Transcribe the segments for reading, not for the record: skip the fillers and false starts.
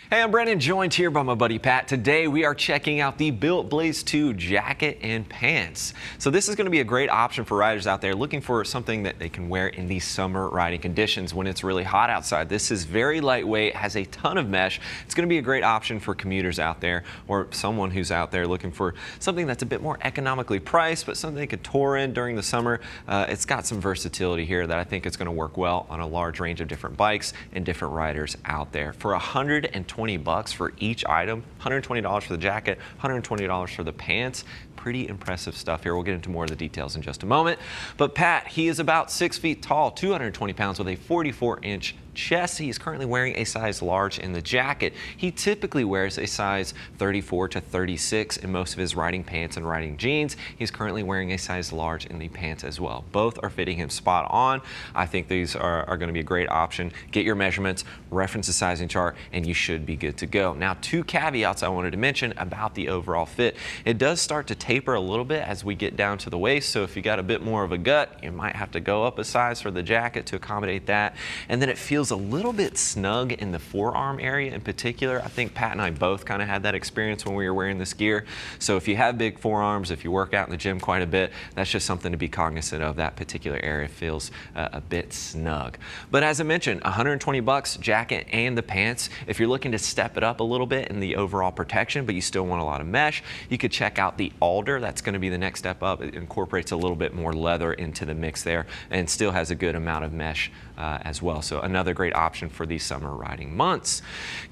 Hey, I'm Brandon, joined here by my buddy Pat. Today we are checking out the BILT Blaze 2 jacket and pants. So this is going to be a great option for riders out there looking for something that they can wear in these summer riding conditions when it's really hot outside. This is very lightweight, has a ton of mesh. It's going to be a great option for commuters out there or someone who's out there looking for something that's a bit more economically priced, but something they could tour in during the summer. It's got some versatility here that I think is going to work well on a large range of different bikes and different riders out there. For $120 for each item, $120 for the jacket, $120 for the pants. Pretty impressive stuff here. We'll get into more of the details in just a moment. But Pat, he is about 6 feet tall, 220 pounds with a 44-inch chest. He is currently wearing a size large in the jacket. He typically wears a size 34 to 36 in most of his riding pants and riding jeans. He's currently wearing a size large in the pants as well. Both are fitting him spot on. I think these are going to be a great option. Get your measurements, reference the sizing chart, and you should be good to go. Now, two caveats I wanted to mention about the overall fit. It does start to taper a little bit as we get down to the waist, so if you got a bit more of a gut, you might have to go up a size for the jacket to accommodate that. And then it feels a little bit snug in the forearm area in particular. I think Pat and I both kind of had that experience when we were wearing this gear. So if you have big forearms, if you work out in the gym quite a bit, that's just something to be cognizant of. That particular area feels a bit snug. But as I mentioned, $120 jacket and the pants. If you're looking to step it up a little bit in the overall protection, but you still want a lot of mesh, you could check out the Alder. That's going to be the next step up. It incorporates a little bit more leather into the mix there and still has a good amount of mesh as well. So another great option for these summer riding months.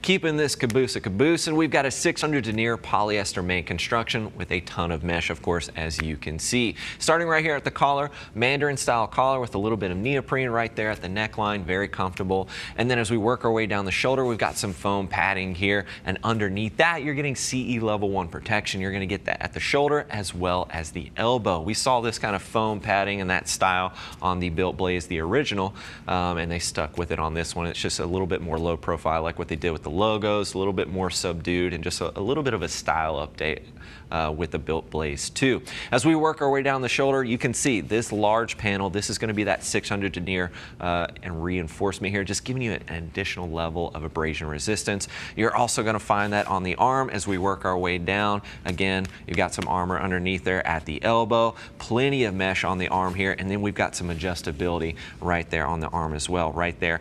Keeping this caboose a caboose, and we've got a 600 denier polyester main construction with a ton of mesh, of course, as you can see. Starting right here at the collar, Mandarin style collar with a little bit of neoprene right there at the neckline, very comfortable. And then as we work our way down the shoulder, we've got some foam padding here, and underneath that you're getting CE level 1 protection. You're going to get that at the shoulder as well as the elbow. We saw this kind of foam padding and that style on the BILT Blaze, the original, and they stuck with it on this one. It's just a little bit more low profile like what they did with the logos, a little bit more subdued, and just a little bit of a style update with the BILT Blaze 2. As we work our way down the shoulder, you can see this large panel. This is going to be that 600 denier and reinforcement here, just giving you an additional level of abrasion resistance. You're also going to find that on the arm as we work our way down. Again, you've got some armor underneath there at the elbow, plenty of mesh on the arm here, and then we've got some adjustability right there on the arm as well, right there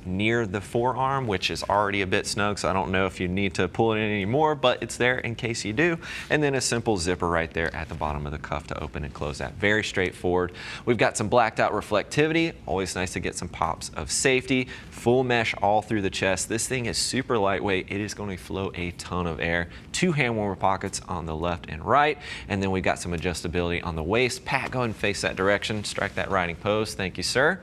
near the forearm, which is already a bit snug, so I don't know if you need to pull it in anymore, but it's there in case you do. And then a simple zipper right there at the bottom of the cuff to open and close that. Very straightforward. We've got some blacked out reflectivity, always nice to get some pops of safety. Full mesh all through the chest. This thing is super lightweight. It is going to flow a ton of air. Two hand warmer pockets on the left and right, and then we've got some adjustability on the waist. Pat, go ahead and face that direction. Strike that riding pose. Thank you, sir.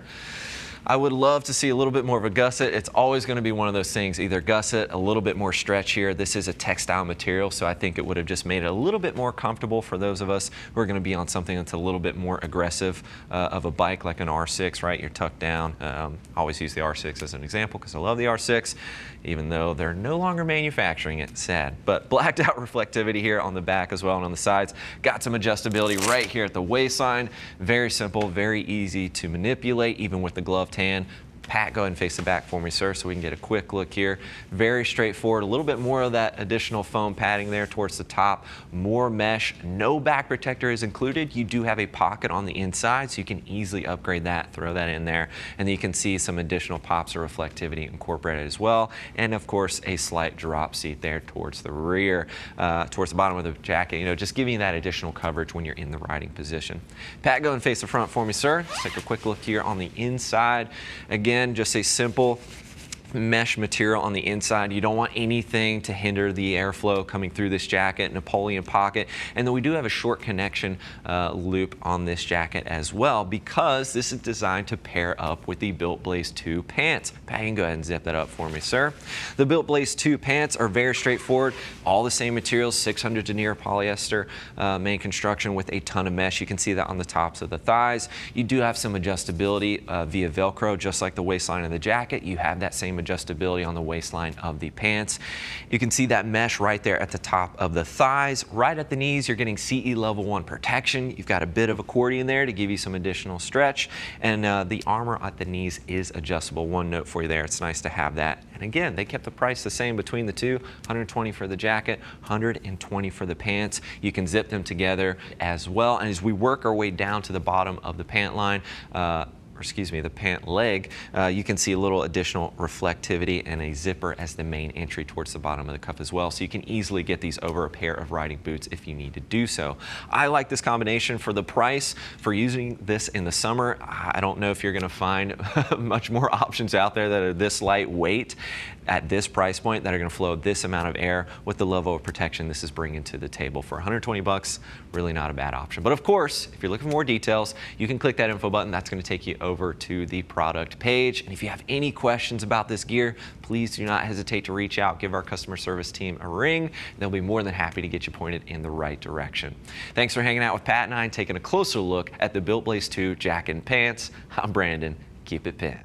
I would love to see a little bit more of a gusset. It's always going to be one of those things, either gusset, a little bit more stretch here. This is a textile material, so I think it would have just made it a little bit more comfortable for those of us who are going to be on something that's a little bit more aggressive of a bike, like an R6, right? You're tucked down. I always use the R6 as an example because I love the R6, even though they're no longer manufacturing it. Sad. But blacked out reflectivity here on the back as well and on the sides. Got some adjustability right here at the waistline. Very simple, very easy to manipulate, even with the gloved hand. Pat, go ahead and face the back for me, sir, so we can get a quick look here. Very straightforward. A little bit more of that additional foam padding there towards the top. More mesh. No back protector is included. You do have a pocket on the inside, so you can easily upgrade that, throw that in there. And then you can see some additional pops of reflectivity incorporated as well. And of course, a slight drop seat there towards the rear, towards the bottom of the jacket, you know, just giving you that additional coverage when you're in the riding position. Pat, go and face the front for me, sir. Let's take a quick look here on the inside. Again, just a simple mesh material on the inside. You don't want anything to hinder the airflow coming through this jacket. Napoleon pocket, and then we do have a short connection loop on this jacket as well, because this is designed to pair up with the BILT Blaze 2 pants. Pat, you can go ahead and zip that up for me, sir. The BILT Blaze 2 pants are very straightforward. All the same materials, 600 denier polyester main construction with a ton of mesh. You can see that on the tops of the thighs. You do have some adjustability via Velcro, just like the waistline of the jacket. You have that same adjustability on the waistline of the pants. You can see that mesh right there at the top of the thighs. Right at the knees, you're getting CE level 1 protection. You've got a bit of accordion there to give you some additional stretch, and the armor at the knees is adjustable. One note for you there, it's nice to have that. And again, they kept the price the same between the two, $120 for the jacket, $120 for the pants. You can zip them together as well. And as we work our way down to the bottom of the pant line, the pant leg, you can see a little additional reflectivity and a zipper as the main entry towards the bottom of the cuff as well. So you can easily get these over a pair of riding boots if you need to do so. I like this combination for the price. For using this in the summer, I don't know if you're going to find much more options out there that are this lightweight at this price point that are going to flow this amount of air with the level of protection this is bringing to the table. For 120 bucks, really not a bad option. But of course, if you're looking for more details, you can click that info button. That's going to take you over to the product page. And if you have any questions about this gear, please do not hesitate to reach out. Give our customer service team a ring. They'll be more than happy to get you pointed in the right direction. Thanks for hanging out with Pat and I and taking a closer look at the BILT Blaze 2 jacket and pants. I'm Brandon. Keep it pinned.